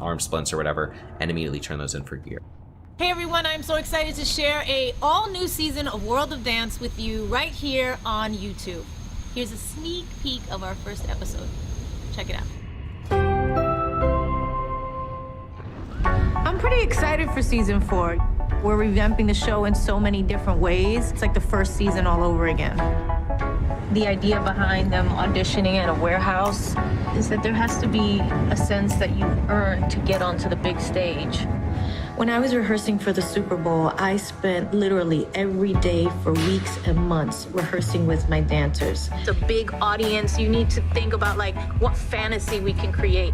arm splints or whatever, and immediately turn those in for gear. Hey everyone, I'm so excited to share a all new season of World of Dance with you right here on YouTube. Here's a sneak peek of our first episode. Check it out. I'm pretty excited for season 4. We're revamping the show in so many different ways. It's like the first season all over again. The idea behind them auditioning at a warehouse is that there has to be a sense that you earn to get onto the big stage. When I was rehearsing for the Super Bowl, I spent literally every day for weeks and months rehearsing with my dancers. It's a big audience. You need to think about like what fantasy we can create,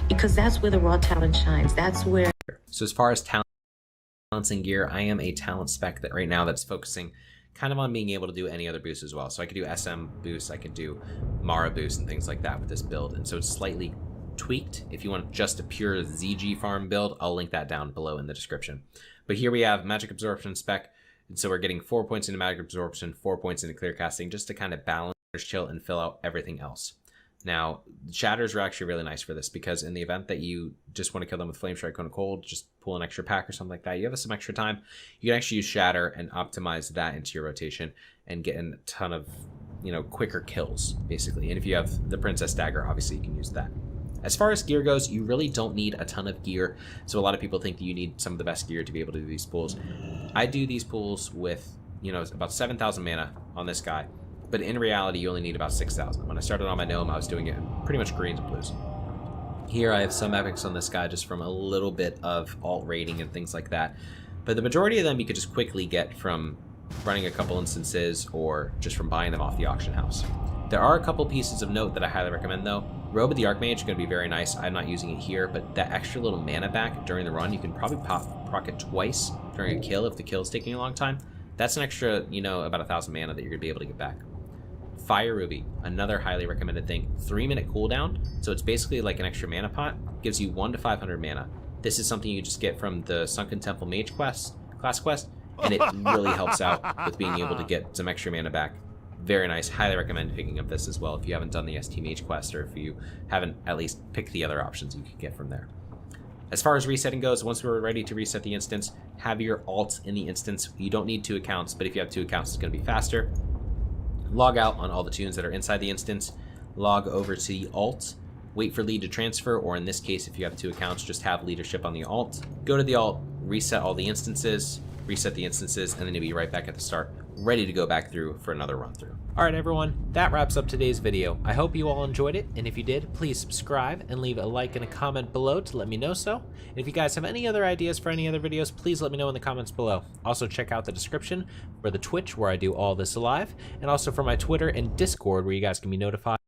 because that's where the raw talent shines. That's where. So as far as talents and gear, I am a talent spec that right now that's focusing kind of on being able to do any other boost as well. So I could do SM boosts, I could do Mara boosts and things like that with this build. And so it's slightly tweaked. If you want just a pure ZG farm build, I'll link that down below in the description. But here we have magic absorption spec, and so we're getting 4 points into magic absorption, 4 points into clear casting, just to kind of balance, chill, and fill out everything else. Now, shatters are actually really nice for this, because in the event that you just want to kill them with flame strike on a cold, just pull an extra pack or something like that, you have some extra time, you can actually use shatter and optimize that into your rotation and get a ton of, you know, quicker kills basically. And if you have the princess dagger, obviously you can use that. As far as gear goes, you really don't need a ton of gear. So a lot of people think that you need some of the best gear to be able to do these pulls. I do these pulls with, you know, about 7,000 mana on this guy. But in reality, you only need about 6,000. When I started on my gnome, I was doing it pretty much greens and blues. Here I have some epics on this guy just from a little bit of alt rating and things like that. But the majority of them you could just quickly get from running a couple instances or just from buying them off the auction house. There are a couple pieces of note that I highly recommend though. Robe of the Archmage is going to be very nice. I'm not using it here, but that extra little mana back during the run, you can probably proc it twice during a kill if the kill is taking a long time. That's an extra, you know, about 1,000 mana that you're going to be able to get back. Fire Ruby, another highly recommended thing. 3-minute cooldown, so it's basically like an extra mana pot. Gives you 1 to 500 mana. This is something you just get from the Sunken Temple Mage class quest, and it really helps out with being able to get some extra mana back. Very nice. Highly recommend picking up this as well if you haven't done the ST Mage quest, or if you haven't at least picked the other options you could get from there. As far as resetting goes, once we're ready to reset the instance, have your alt in the instance. You don't need 2 accounts, but if you have 2 accounts, it's going to be faster. Log out on all the tunes that are inside the instance. Log over to the alt. Wait for lead to transfer, or in this case, if you have 2 accounts, just have leadership on the alt. Go to the alt, reset all the instances, reset the instances, and then you'll be right back at the start, ready to go back through for another run through. Alright everyone, that wraps up today's video. I hope you all enjoyed it, and if you did, please subscribe and leave a like and a comment below to let me know so. And if you guys have any other ideas for any other videos, please let me know in the comments below. Also check out the description for the Twitch where I do all this live, and also for my Twitter and Discord where you guys can be notified.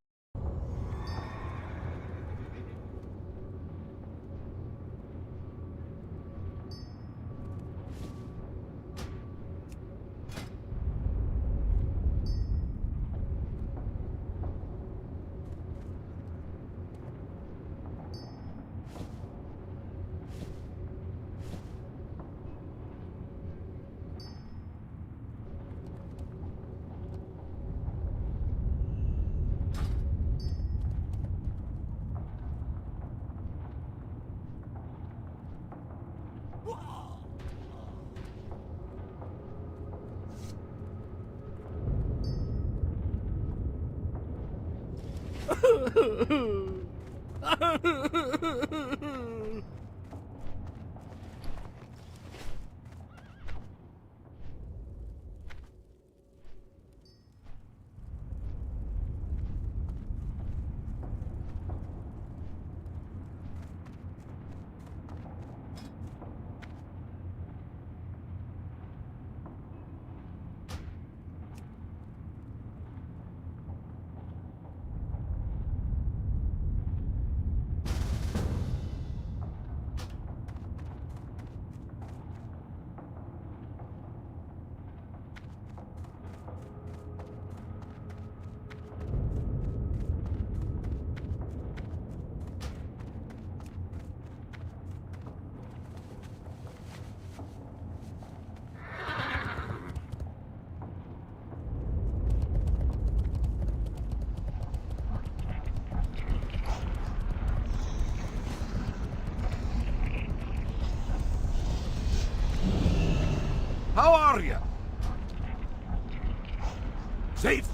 How are you? Safe?